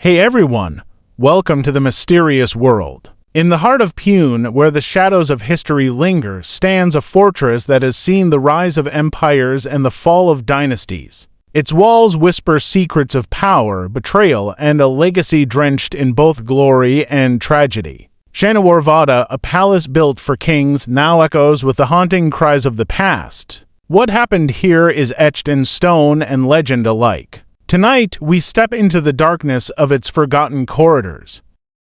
Hey everyone, welcome to the mysterious world. In the heart of Pune, where the shadows of history linger, stands a fortress that has seen the rise of empires and the fall of dynasties. Its walls whisper secrets of power, betrayal, and a legacy drenched in both glory and tragedy. Shaniwar Wada, a palace built for kings, now echoes with the haunting cries of the past. What happened here is etched in stone and legend alike. Tonight, we step into the darkness of its forgotten corridors,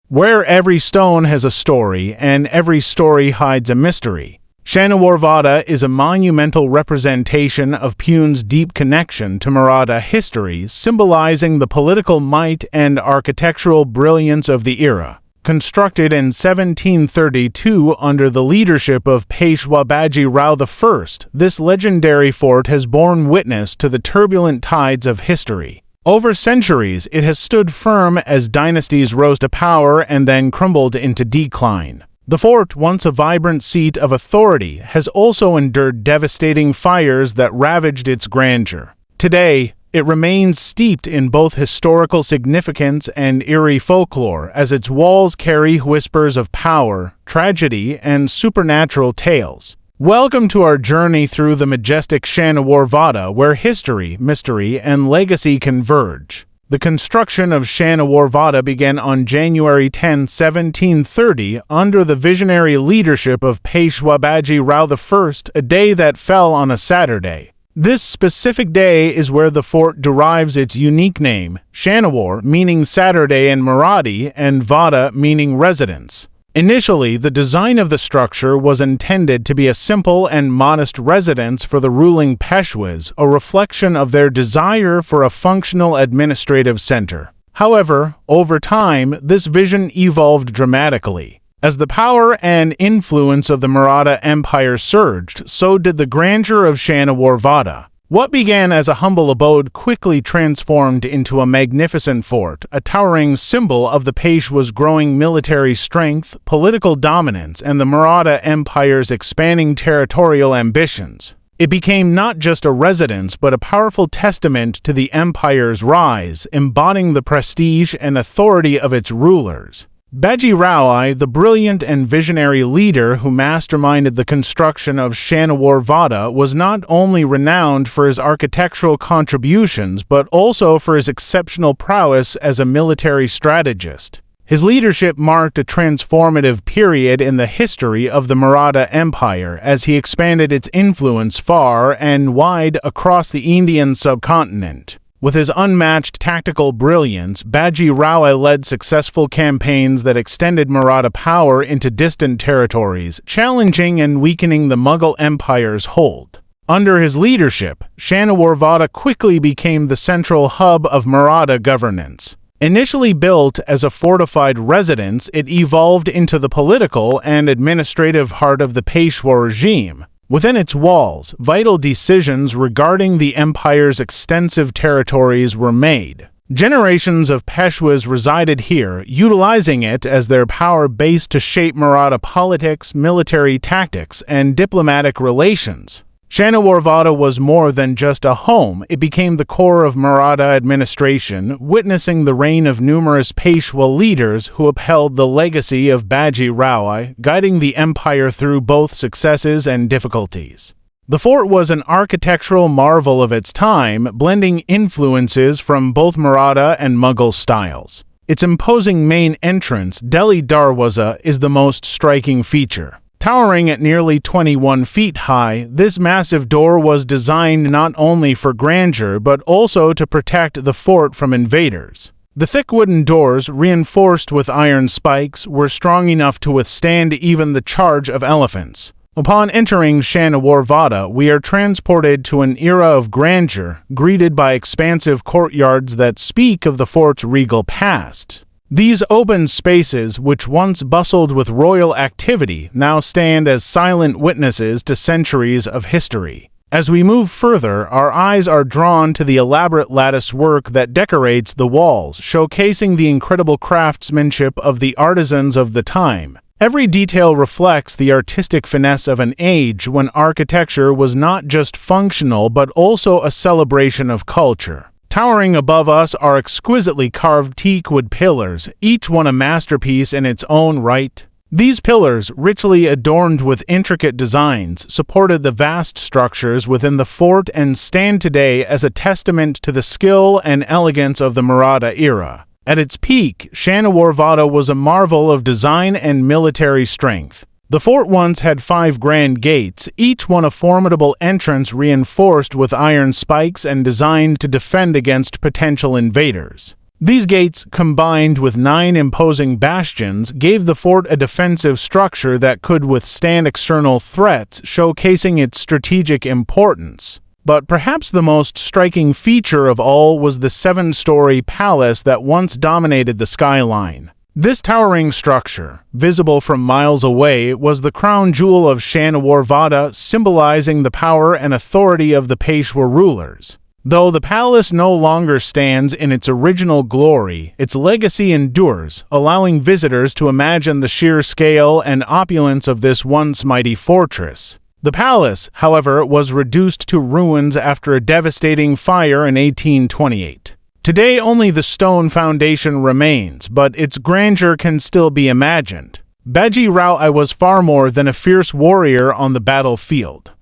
where every stone has a story and every story hides a mystery. Shaniwar Wada is a monumental representation of Pune's deep connection to Maratha history, symbolizing the political might and architectural brilliance of the era. Constructed in 1732 under the leadership of Peshwa Baji Rao I, this legendary fort has borne witness to the turbulent tides of history. Over centuries, it has stood firm as dynasties rose to power and then crumbled into decline. The fort, once a vibrant seat of authority, has also endured devastating fires that ravaged its grandeur. Today, it remains steeped in both historical significance and eerie folklore, as its walls carry whispers of power, tragedy, and supernatural tales. Welcome to our journey through the majestic Shaniwar Wada, where history, mystery, and legacy converge. The construction of Shaniwar Wada began on January 10, 1730, under the visionary leadership of Peshwa Baji Rao I, a day that fell on a Saturday. This specific day is where the fort derives its unique name, Shaniwar meaning Saturday in Marathi and Wada meaning residence. Initially, the design of the structure was intended to be a simple and modest residence for the ruling Peshwas, a reflection of their desire for a functional administrative center. However, over time, this vision evolved dramatically. As the power and influence of the Maratha Empire surged, so did the grandeur of Shaniwar Wada. What began as a humble abode quickly transformed into a magnificent fort, a towering symbol of the Peshwa's growing military strength, political dominance, and the Maratha Empire's expanding territorial ambitions. It became not just a residence but a powerful testament to the empire's rise, embodying the prestige and authority of its rulers. Baji Rao, the brilliant and visionary leader who masterminded the construction of Shaniwar Wada, was not only renowned for his architectural contributions but also for his exceptional prowess as a military strategist. His leadership marked a transformative period in the history of the Maratha Empire as he expanded its influence far and wide across the Indian subcontinent. With his unmatched tactical brilliance, Baji Rao led successful campaigns that extended Maratha power into distant territories, challenging and weakening the Mughal Empire's hold. Under his leadership, Shaniwar Wada quickly became the central hub of Maratha governance. Initially built as a fortified residence, it evolved into the political and administrative heart of the Peshwa regime. Within its walls, vital decisions regarding the empire's extensive territories were made. Generations of Peshwas resided here, utilizing it as their power base to shape Maratha politics, military tactics, and diplomatic relations. Shaniwar Wada was more than just a home, it became the core of Maratha administration, witnessing the reign of numerous Peshwa leaders who upheld the legacy of Baji Rao, guiding the empire through both successes and difficulties. The fort was an architectural marvel of its time, blending influences from both Maratha and Mughal styles. Its imposing main entrance, Delhi Darwaza, is the most striking feature. Towering at nearly 21 feet high, this massive door was designed not only for grandeur but also to protect the fort from invaders. The thick wooden doors, reinforced with iron spikes, were strong enough to withstand even the charge of elephants. Upon entering Shaniwar Wada, we are transported to an era of grandeur, greeted by expansive courtyards that speak of the fort's regal past. These open spaces, which once bustled with royal activity, now stand as silent witnesses to centuries of history. As we move further, our eyes are drawn to the elaborate lattice work that decorates the walls, showcasing the incredible craftsmanship of the artisans of the time. Every detail reflects the artistic finesse of an age when architecture was not just functional but also a celebration of culture. Towering above us are exquisitely carved teakwood pillars, each one a masterpiece in its own right. These pillars, richly adorned with intricate designs, supported the vast structures within the fort and stand today as a testament to the skill and elegance of the Maratha era. At its peak, Shaniwar Wada was a marvel of design and military strength. The fort once had 5 grand gates, each one a formidable entrance reinforced with iron spikes and designed to defend against potential invaders. These gates, combined with 9 imposing bastions, gave the fort a defensive structure that could withstand external threats, showcasing its strategic importance. But perhaps the most striking feature of all was the 7-story palace that once dominated the skyline. This towering structure, visible from miles away, was the crown jewel of Shaniwar Wada, symbolizing the power and authority of the Peshwa rulers. Though the palace no longer stands in its original glory, its legacy endures, allowing visitors to imagine the sheer scale and opulence of this once mighty fortress. The palace, however, was reduced to ruins after a devastating fire in 1828. Today only the stone foundation remains, but its grandeur can still be imagined. Baji Rao was far more than a fierce warrior on the battlefield.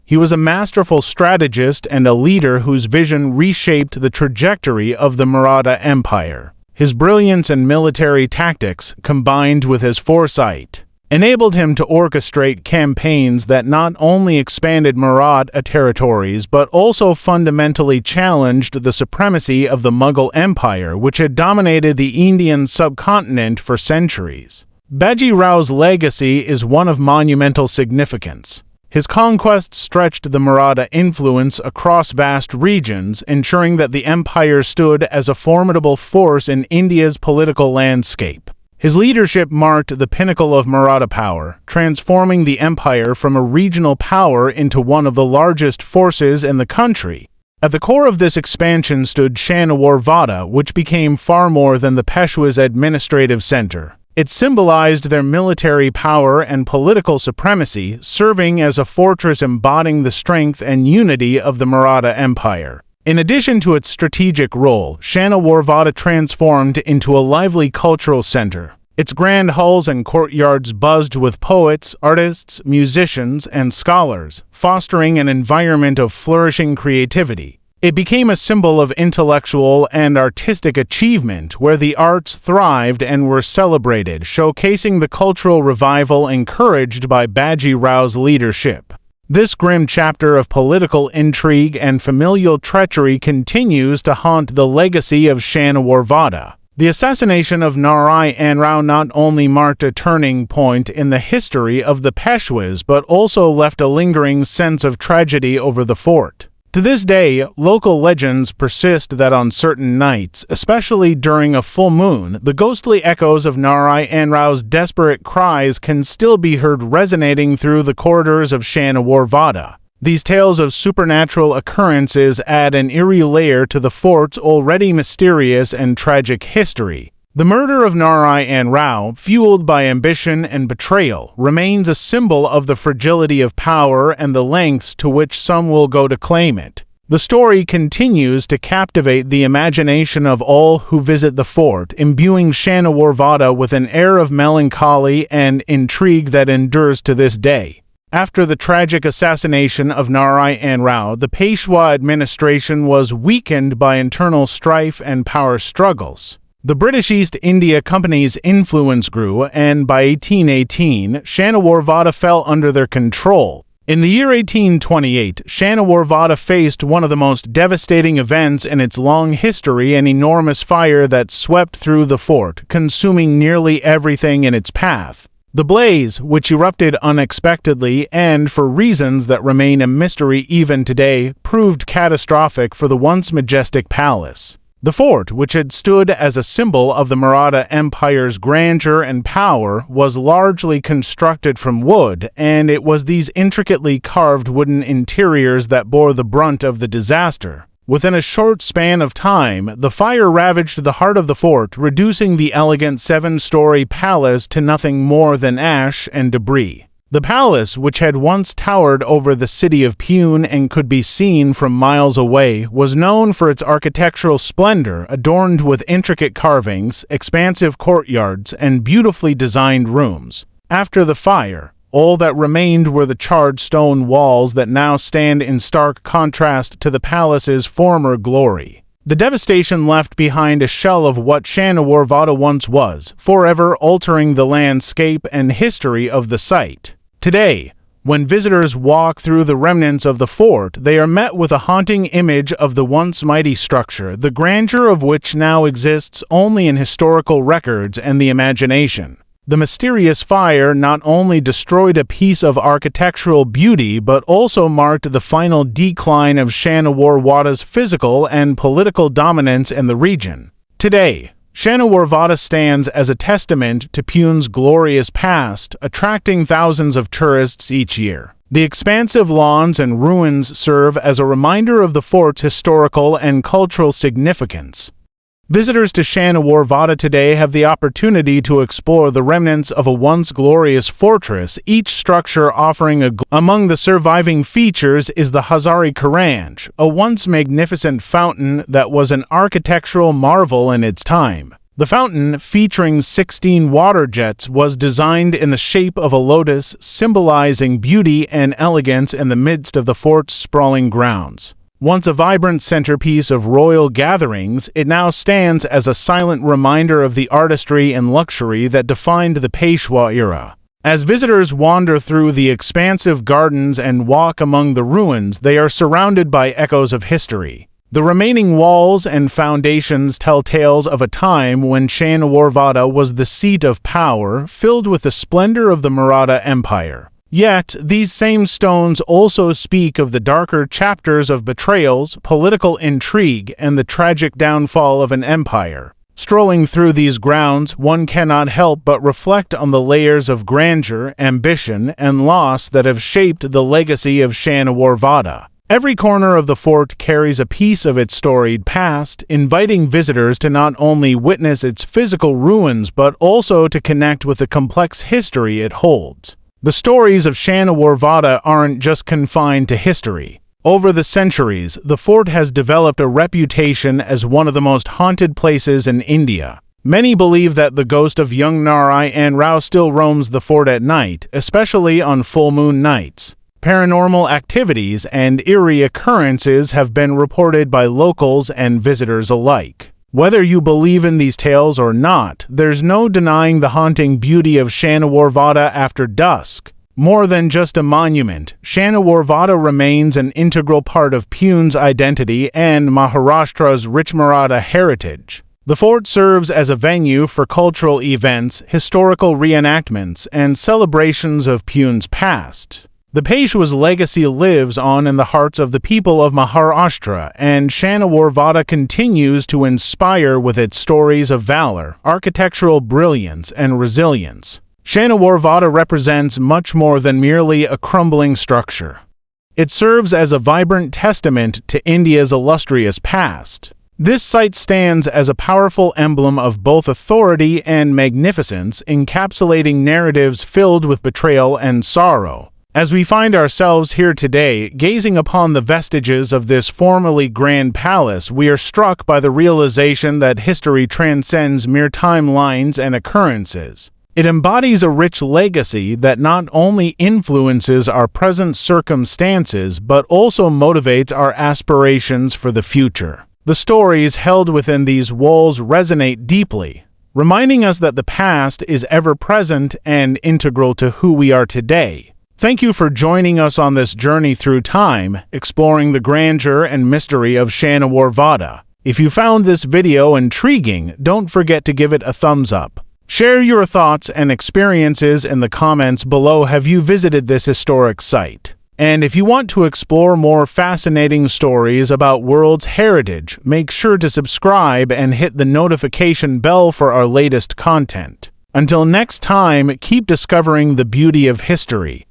He was a masterful strategist and a leader whose vision reshaped the trajectory of the Maratha Empire. His brilliance in military tactics, combined with his foresight, enabled him to orchestrate campaigns that not only expanded Maratha territories but also fundamentally challenged the supremacy of the Mughal Empire, which had dominated the Indian subcontinent for centuries. Baji Rao's legacy is one of monumental significance. His conquests stretched the Maratha influence across vast regions, ensuring that the empire stood as a formidable force in India's political landscape. His leadership marked the pinnacle of Maratha power, transforming the empire from a regional power into one of the largest forces in the country. At the core of this expansion stood Shaniwar Wada, which became far more than the Peshwa's administrative center. It symbolized their military power and political supremacy, serving as a fortress embodying the strength and unity of the Maratha Empire. In addition to its strategic role, Shaniwar Wada transformed into a lively cultural center. Its grand halls and courtyards buzzed with poets, artists, musicians, and scholars, fostering an environment of flourishing creativity. It became a symbol of intellectual and artistic achievement, where the arts thrived and were celebrated, showcasing the cultural revival encouraged by Baji Rao's leadership. This grim chapter of political intrigue and familial treachery continues to haunt the legacy of Shaniwar Wada. The assassination of Narayan Rao not only marked a turning point in the history of the Peshwas but also left a lingering sense of tragedy over the fort. To this day, local legends persist that on certain nights, especially during a full moon, the ghostly echoes of Narayan Rao's desperate cries can still be heard resonating through the corridors of Shaniwar Wada. These tales of supernatural occurrences add an eerie layer to the fort's already mysterious and tragic history. The murder of Narayan Rao, fueled by ambition and betrayal, remains a symbol of the fragility of power and the lengths to which some will go to claim it. The story continues to captivate the imagination of all who visit the fort, imbuing Shaniwar Wada with an air of melancholy and intrigue that endures to this day. After the tragic assassination of Narayan Rao, the Peshwa administration was weakened by internal strife and power struggles. The British East India Company's influence grew, and by 1818, Shaniwar Wada fell under their control. In the year 1828, Shaniwar Wada faced one of the most devastating events in its long history, an enormous fire that swept through the fort, consuming nearly everything in its path. The blaze, which erupted unexpectedly and for reasons that remain a mystery even today, proved catastrophic for the once majestic palace. The fort, which had stood as a symbol of the Maratha Empire's grandeur and power, was largely constructed from wood, and it was these intricately carved wooden interiors that bore the brunt of the disaster. Within a short span of time, the fire ravaged the heart of the fort, reducing the elegant 7-story palace to nothing more than ash and debris. The palace, which had once towered over the city of Pune and could be seen from miles away, was known for its architectural splendor, adorned with intricate carvings, expansive courtyards, and beautifully designed rooms. After the fire, all that remained were the charred stone walls that now stand in stark contrast to the palace's former glory. The devastation left behind a shell of what Shaniwar Wada once was, forever altering the landscape and history of the site. Today, when visitors walk through the remnants of the fort, they are met with a haunting image of the once mighty structure, the grandeur of which now exists only in historical records and the imagination. The mysterious fire not only destroyed a piece of architectural beauty but also marked the final decline of Shaniwar Wada's physical and political dominance in the region. Today, Shaniwar Wada stands as a testament to Pune's glorious past, attracting thousands of tourists each year. The expansive lawns and ruins serve as a reminder of the fort's historical and cultural significance. Visitors to Shaniwar Wada today have the opportunity to explore the remnants of a once glorious fortress, each structure offering Among the surviving features is the Hazari Karanj, a once magnificent fountain that was an architectural marvel in its time. The fountain, featuring 16 water jets, was designed in the shape of a lotus, symbolizing beauty and elegance in the midst of the fort's sprawling grounds. Once a vibrant centerpiece of royal gatherings, it now stands as a silent reminder of the artistry and luxury that defined the Peshwa era. As visitors wander through the expansive gardens and walk among the ruins, they are surrounded by echoes of history. The remaining walls and foundations tell tales of a time when Shaniwar Wada was the seat of power, filled with the splendor of the Maratha Empire. Yet, these same stones also speak of the darker chapters of betrayals, political intrigue, and the tragic downfall of an empire. Strolling through these grounds, one cannot help but reflect on the layers of grandeur, ambition, and loss that have shaped the legacy of Shaniwar Wada. Every corner of the fort carries a piece of its storied past, inviting visitors to not only witness its physical ruins but also to connect with the complex history it holds. The stories of Shaniwar Wada aren't just confined to history. Over the centuries, the fort has developed a reputation as one of the most haunted places in India. Many believe that the ghost of young Narayan Rao still roams the fort at night, especially on full moon nights. Paranormal activities and eerie occurrences have been reported by locals and visitors alike. Whether you believe in these tales or not, there's no denying the haunting beauty of Shaniwar Wada after dusk. More than just a monument, Shaniwar Wada remains an integral part of Pune's identity and Maharashtra's rich Maratha heritage. The fort serves as a venue for cultural events, historical reenactments, and celebrations of Pune's past. The Peshwa's legacy lives on in the hearts of the people of Maharashtra, and Shaniwar Wada continues to inspire with its stories of valor, architectural brilliance, and resilience. Shaniwar Wada represents much more than merely a crumbling structure. It serves as a vibrant testament to India's illustrious past. This site stands as a powerful emblem of both authority and magnificence, encapsulating narratives filled with betrayal and sorrow. As we find ourselves here today, gazing upon the vestiges of this formerly grand palace, we are struck by the realization that history transcends mere timelines and occurrences. It embodies a rich legacy that not only influences our present circumstances, but also motivates our aspirations for the future. The stories held within these walls resonate deeply, reminding us that the past is ever present and integral to who we are today. Thank you for joining us on this journey through time, exploring the grandeur and mystery of Shaniwar Wada. If you found this video intriguing, don't forget to give it a thumbs up. Share your thoughts and experiences in the comments below. Have you visited this historic site? And if you want to explore more fascinating stories about world's heritage, make sure to subscribe and hit the notification bell for our latest content. Until next time, keep discovering the beauty of history.